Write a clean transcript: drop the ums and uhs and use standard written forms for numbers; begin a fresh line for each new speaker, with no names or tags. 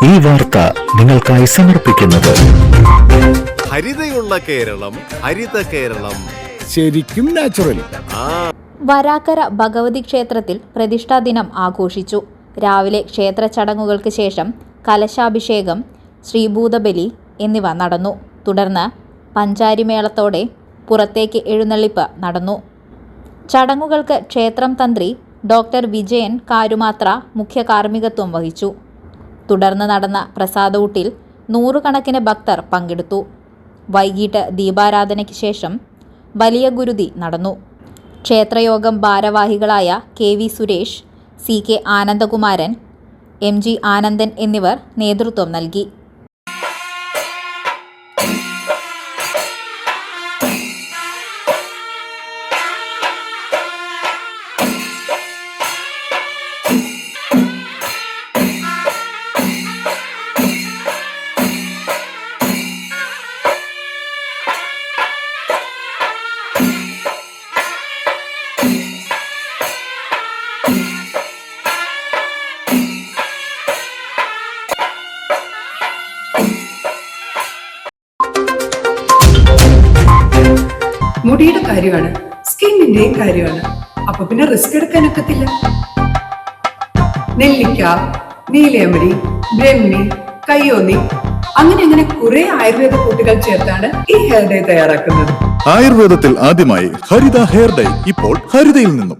ഈ വാർത്ത നിങ്ങൾക്കായി സമർപ്പിക്കുന്നത്
ഹരിതയുള്ള കേരളം, ഹരിത കേരളം,
ശരിക്കും നാച്ചുറൽ.
വരാക്കര ഭഗവതി ക്ഷേത്രത്തിൽ പ്രതിഷ്ഠാ ദിനം ആഘോഷിച്ചു. രാവിലെ ക്ഷേത്ര ചടങ്ങുകൾക്ക് ശേഷം കലശാഭിഷേകം, ശ്രീഭൂതബലി എന്നിവ നടന്നു. തുടർന്ന് പഞ്ചാരിമേളത്തോടെ പുറത്തേക്ക് എഴുന്നള്ളിപ്പ് നടന്നു. ചടങ്ങുകൾക്ക് ക്ഷേത്രം തന്ത്രി ഡോക്ടർ വിജയൻ കാരുമാത്ര മുഖ്യ കാർമ്മികത്വം വഹിച്ചു. തുടർന്ന് നടന്ന പ്രസാദഊട്ടിൽ നൂറുകണക്കിന് ഭക്തർ പങ്കെടുത്തു. വൈകിട്ട് ദീപാരാധനയ്ക്ക് ശേഷം വലിയ ഗുരുതി നടന്നു. ക്ഷേത്രയോഗം ഭാരവാഹികളായ KV Suresh, CK ആനന്ദകുമാരൻ, MG Anandan എന്നിവർ നേതൃത്വം നൽകി.
മുടിയുടെ കാര്യമാണ്, സ്കിന്നിന്റെയും കാര്യമാണ്. അപ്പൊ പിന്നെ റിസ്ക് എടുക്കാനൊക്കത്തില്ല. നെല്ലിക്ക, നീലയമരി, ബ്രഹ്മി, കയ്യോന്നി അങ്ങനെ കുറെ ആയുർവേദ കൂട്ടുകൾ ചേർത്താണ് ഈ ഹെയർ ഡേ തയ്യാറാക്കുന്നത്.
ആയുർവേദത്തിൽ ആദ്യമായി ഹരിത ഹെയർ ഡൈ ഇപ്പോൾ ഹരിതയിൽ നിന്നും.